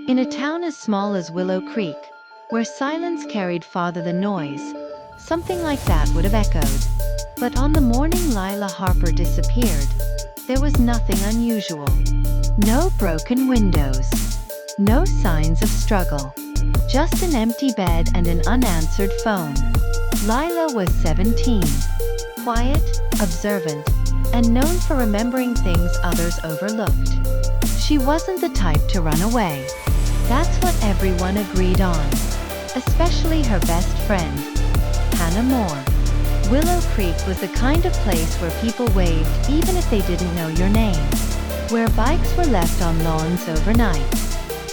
In a town as small as Willow Creek, where silence carried farther than noise, something like that would have echoed. But on the morning Lila Harper disappeared, there was nothing unusual. No broken windows. No signs of struggle. Just an empty bed and an unanswered phone. Lila was 17. Quiet, observant, and known for remembering things others overlooked. She wasn't the type to run away. That's what everyone agreed on. Especially her best friend, Hannah Moore. Willow Creek was the kind of place where people waved even if they didn't know your name. Where bikes were left on lawns overnight.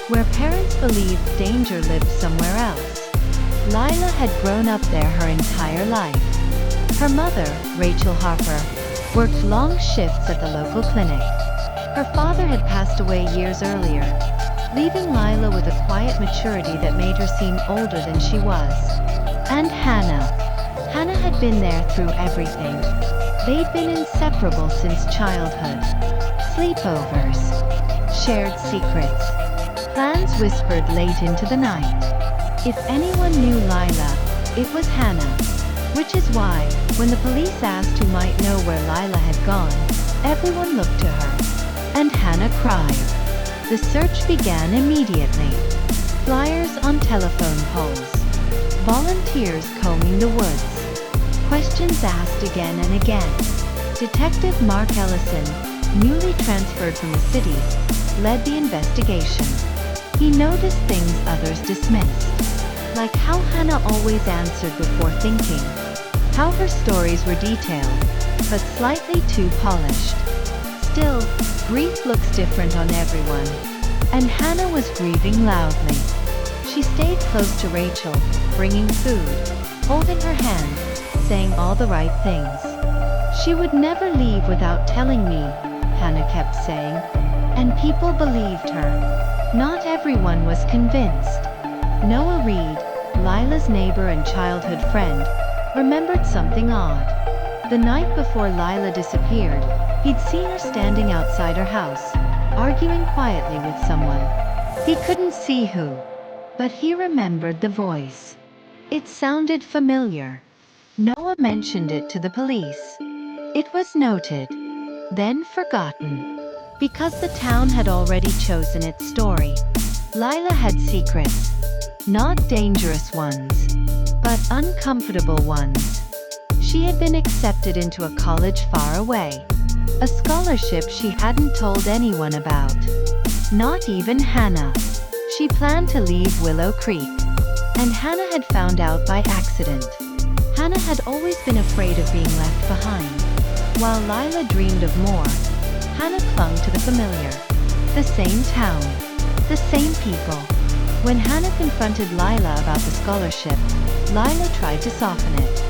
Where parents believed danger lived somewhere else. Lila had grown up there her entire life. Her mother, Rachel Harper, worked long shifts at the local clinic. Her father had passed away years earlier, leaving Lila with a quiet maturity that made her seem older than she was. And Hannah. Hannah had been there through everything. They'd been inseparable since childhood. Sleepovers. Shared secrets. Plans whispered late into the night. If anyone knew Lila, it was Hannah. Which is why, when the police asked who might know where Lila had gone, everyone looked to her. And Hannah cried. The search began immediately. Flyers on telephone poles. Volunteers combing the woods. Questions asked again and again. Detective Mark Ellison, newly transferred from the city, led the investigation. He noticed things others dismissed. Like how Hannah always answered before thinking. How her stories were detailed, but slightly too polished. Still, grief looks different on everyone. And Hannah was grieving loudly. She stayed close to Rachel, bringing food, holding her hand, saying all the right things. She would never leave without telling me, Hannah kept saying. And people believed her. Not everyone was convinced. Noah Reed, Lila's neighbor and childhood friend, remembered something odd. The night before Lila disappeared, he'd seen her standing outside her house, arguing quietly with someone. He couldn't see who, but he remembered the voice. It sounded familiar. Noah mentioned it to the police. It was noted, then forgotten. Because the town had already chosen its story. Lila had secrets. Not dangerous ones, but uncomfortable ones. She had been accepted into a college far away. A scholarship she hadn't told anyone about. Not even Hannah. She planned to leave Willow Creek. And Hannah had found out by accident. Hannah had always been afraid of being left behind. While Lila dreamed of more, Hannah clung to the familiar. The same town. The same people. When Hannah confronted Lila about the scholarship, Lila tried to soften it.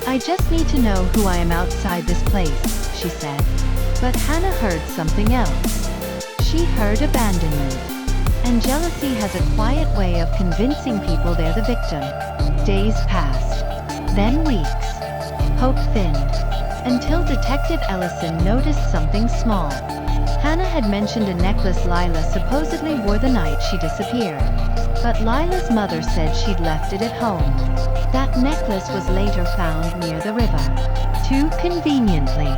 I just need to know who I am outside this place, she said. But Hannah heard something else. She heard abandonment. And jealousy has a quiet way of convincing people they're the victim. Days passed. Then weeks. Hope thinned. Until Detective Ellison noticed something small. Hannah had mentioned a necklace Lila supposedly wore the night she disappeared. But Lila's mother said she'd left it at home. That necklace was later found near the river. Too conveniently.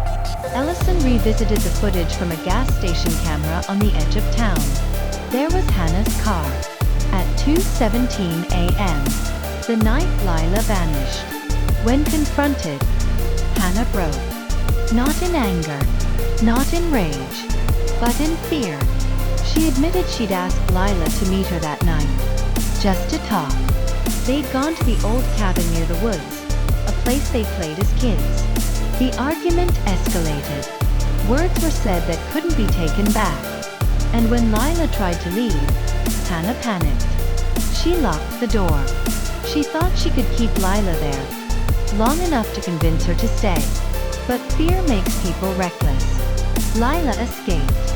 Ellison revisited the footage from a gas station camera on the edge of town. There was Hannah's car. At 2:17 a.m. The night Lila vanished. When confronted, Hannah broke. Not in anger, not in rage, but in fear. She admitted she'd asked Lila to meet her that night. Just to talk. They'd gone to the old cabin near the woods, a place they played as kids. The argument escalated. Words were said that couldn't be taken back. And when Lila tried to leave, Hannah panicked. She locked the door. She thought she could keep Lila there, long enough to convince her to stay. But fear makes people reckless. Lila escaped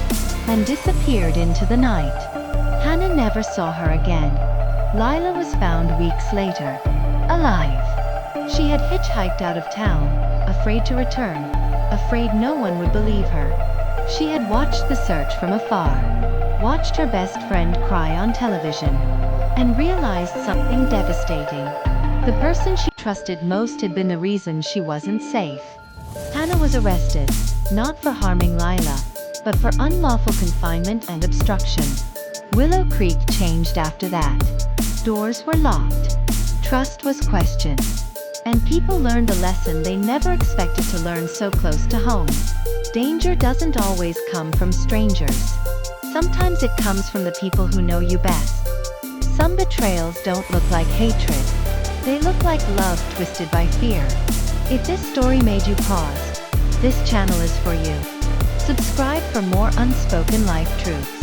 and disappeared into the night. Hannah never saw her again. Lila was found weeks later, alive. She had hitchhiked out of town, afraid to return, afraid no one would believe her. She had watched the search from afar, watched her best friend cry on television, and realized something devastating. The person she trusted most had been the reason she wasn't safe. Hannah was arrested, not for harming Lila, but for unlawful confinement and obstruction. Willow Creek changed after that. Doors were locked. Trust was questioned. And people learned a lesson they never expected to learn so close to home. Danger doesn't always come from strangers. Sometimes it comes from the people who know you best. Some betrayals don't look like hatred. They look like love twisted by fear. If this story made you pause, this channel is for you. Subscribe for more unspoken life truths.